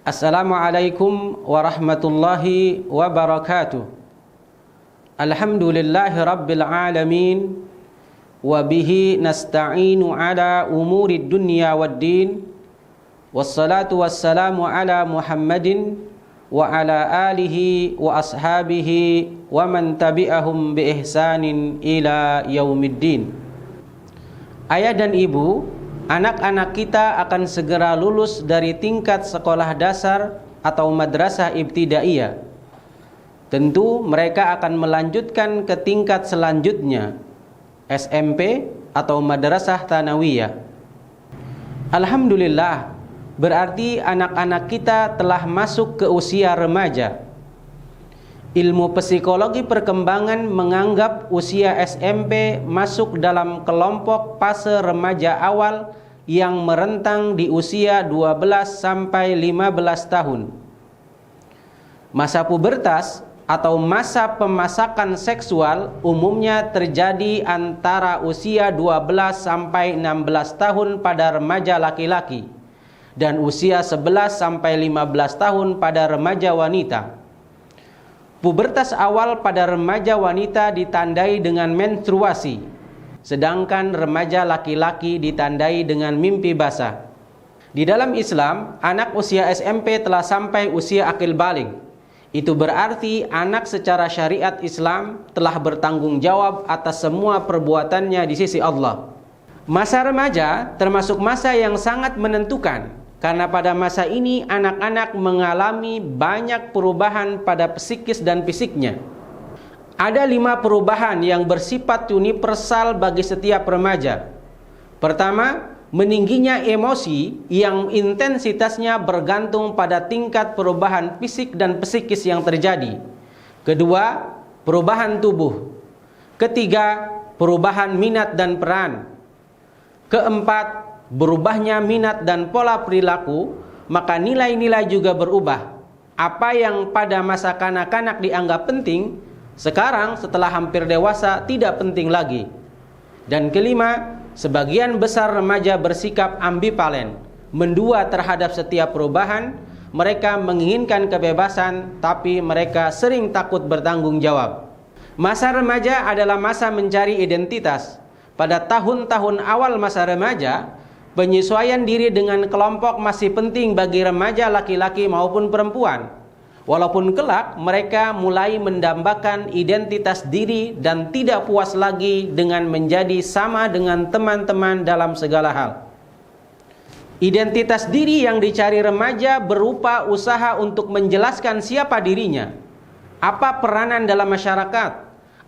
Assalamualaikum warahmatullahi wabarakatuh. Alhamdulillahi rabbil alamin. Wabihi nasta'inu ala umuri dunya waddin. Wassalatu wassalamu ala Muhammadin wa ala alihi wa ashabihi wa man tabi'ahum bi ihsanin ila yaumiddin. Ayah dan ibu, anak-anak kita akan segera lulus dari tingkat sekolah dasar atau madrasah ibtidaiyah. Tentu mereka akan melanjutkan ke tingkat selanjutnya, SMP atau madrasah tsanawiyah. Alhamdulillah, berarti anak-anak kita telah masuk ke usia remaja. Ilmu psikologi perkembangan menganggap usia SMP masuk dalam kelompok fase remaja awal yang merentang di usia 12 sampai 15 tahun. Masa pubertas atau masa pemasakan seksual umumnya terjadi antara usia 12 sampai 16 tahun pada remaja laki-laki dan usia 11 sampai 15 tahun pada remaja wanita. Pubertas awal pada remaja wanita ditandai dengan menstruasi, sedangkan remaja laki-laki ditandai dengan mimpi basah. Di dalam Islam, anak usia SMP telah sampai usia akil baligh. Itu berarti anak secara syariat Islam telah bertanggung jawab atas semua perbuatannya di sisi Allah. Masa remaja termasuk masa yang sangat menentukan, karena pada masa ini anak-anak mengalami banyak perubahan pada psikis dan fisiknya. Ada 5 perubahan yang bersifat universal bagi setiap remaja. Pertama, meningginya emosi yang intensitasnya bergantung pada tingkat perubahan fisik dan psikis yang terjadi. Kedua, perubahan tubuh. Ketiga, perubahan minat dan peran. Keempat, berubahnya minat dan pola perilaku, maka nilai-nilai juga berubah. Apa yang pada masa kanak-kanak dianggap penting, sekarang setelah hampir dewasa tidak penting lagi. Dan kelima, sebagian besar remaja bersikap ambivalen, mendua terhadap setiap perubahan. Mereka menginginkan kebebasan, tapi mereka sering takut bertanggung jawab. Masa remaja adalah masa mencari identitas. Pada tahun-tahun awal masa remaja, penyesuaian diri dengan kelompok masih penting bagi remaja laki-laki maupun perempuan. Walaupun kelak mereka mulai mendambakan identitas diri dan tidak puas lagi dengan menjadi sama dengan teman-teman dalam segala hal. Identitas diri yang dicari remaja berupa usaha untuk menjelaskan siapa dirinya, apa peranan dalam masyarakat,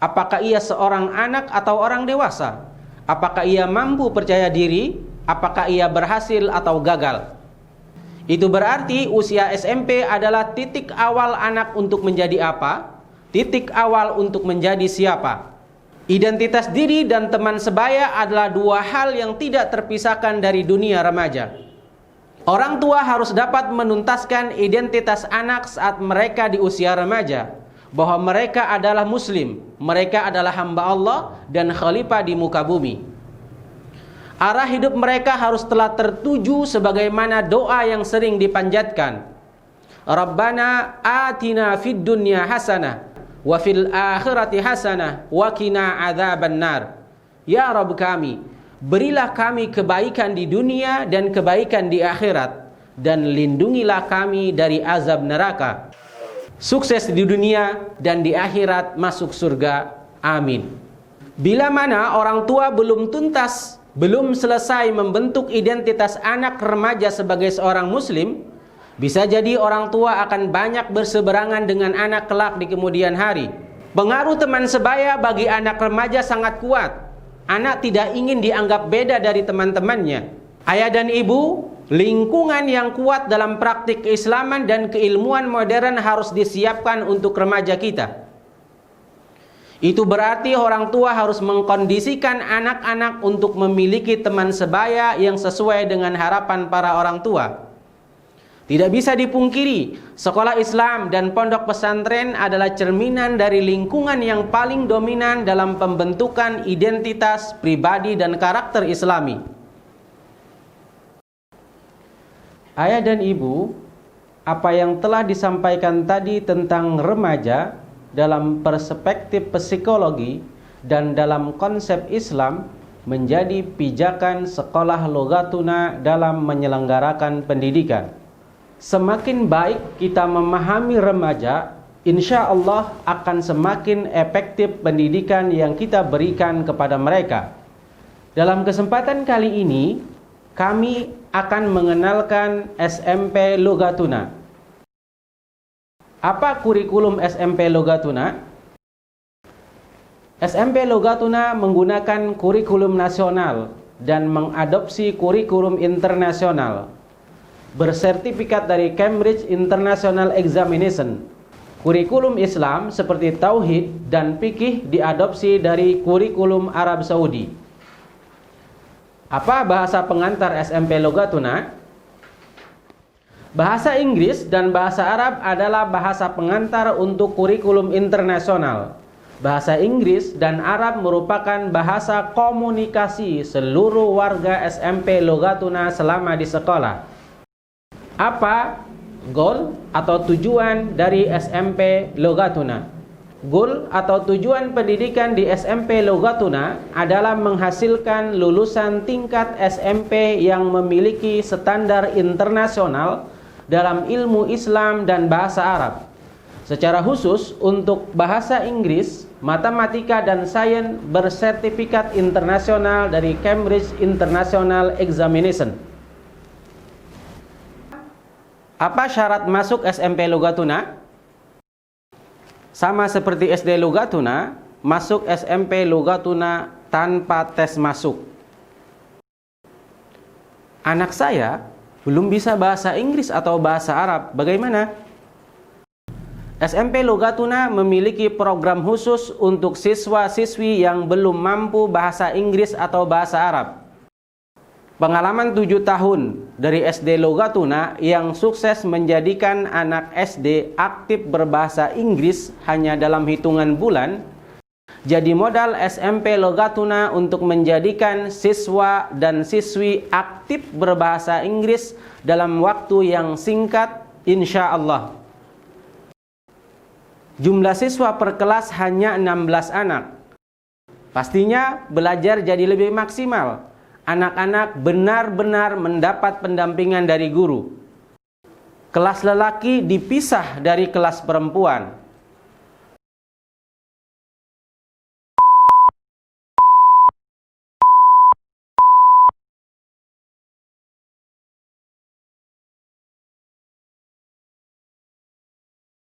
apakah ia seorang anak atau orang dewasa, apakah ia mampu percaya diri, apakah ia berhasil atau gagal. Itu berarti usia SMP adalah titik awal anak untuk menjadi apa? Titik awal untuk menjadi siapa? Identitas diri dan teman sebaya adalah 2 hal yang tidak terpisahkan dari dunia remaja. Orang tua harus dapat menuntaskan identitas anak saat mereka di usia remaja, bahwa mereka adalah muslim, mereka adalah hamba Allah dan khalifah di muka bumi. Arah hidup mereka harus telah tertuju sebagaimana doa yang sering dipanjatkan. Rabbana atina fid dunya hasanah wa fil akhirati hasanah wa qina adzabannar. Ya Rabb kami, berilah kami kebaikan di dunia dan kebaikan di akhirat, dan lindungilah kami dari azab neraka. Sukses di dunia dan di akhirat masuk surga. Amin. Bila mana orang tua belum selesai membentuk identitas anak remaja sebagai seorang muslim, bisa jadi orang tua akan banyak berseberangan dengan anak kelak di kemudian hari. Pengaruh teman sebaya bagi anak remaja sangat kuat. Anak tidak ingin dianggap beda dari teman-temannya. Ayah dan ibu, lingkungan yang kuat dalam praktik keislaman dan keilmuan modern harus disiapkan untuk remaja kita. Itu berarti orang tua harus mengkondisikan anak-anak untuk memiliki teman sebaya yang sesuai dengan harapan para orang tua. Tidak bisa dipungkiri, sekolah Islam dan pondok pesantren adalah cerminan dari lingkungan yang paling dominan dalam pembentukan identitas pribadi dan karakter Islami. Ayah dan ibu, apa yang telah disampaikan tadi tentang remaja dalam perspektif psikologi dan dalam konsep Islam menjadi pijakan sekolah Lughatuna dalam menyelenggarakan pendidikan. Semakin baik kita memahami remaja, insya Allah akan semakin efektif pendidikan yang kita berikan kepada mereka. Dalam kesempatan kali ini, kami akan mengenalkan SMP Lughatuna. Apa kurikulum SMP Lughatuna? SMP Lughatuna menggunakan kurikulum nasional dan mengadopsi kurikulum internasional. Bersertifikat dari Cambridge International Examination. Kurikulum Islam seperti Tauhid dan Fikih diadopsi dari kurikulum Arab Saudi. Apa bahasa pengantar SMP Lughatuna? Bahasa Inggris dan bahasa Arab adalah bahasa pengantar untuk kurikulum internasional. Bahasa Inggris dan Arab merupakan bahasa komunikasi seluruh warga SMP Lughatuna selama di sekolah. Apa goal atau tujuan dari SMP Lughatuna? Goal atau tujuan pendidikan di SMP Lughatuna adalah menghasilkan lulusan tingkat SMP yang memiliki standar internasional dalam ilmu Islam dan bahasa Arab. Secara khusus untuk bahasa Inggris, matematika dan sains bersertifikat internasional dari Cambridge International Examination. Apa syarat masuk SMP Lughatuna? Sama seperti SD Lughatuna, masuk SMP Lughatuna tanpa tes masuk. Anak saya belum bisa bahasa Inggris atau bahasa Arab, bagaimana? SMP Lughatuna memiliki program khusus untuk siswa-siswi yang belum mampu bahasa Inggris atau bahasa Arab. Pengalaman 7 tahun dari SD Lughatuna yang sukses menjadikan anak SD aktif berbahasa Inggris hanya dalam hitungan bulan, jadi modal SMP Lughatuna untuk menjadikan siswa dan siswi aktif berbahasa Inggris dalam waktu yang singkat, insya Allah. Jumlah siswa per kelas hanya 16 anak. Pastinya belajar jadi lebih maksimal. Anak-anak benar-benar mendapat pendampingan dari guru. Kelas lelaki dipisah dari kelas perempuan.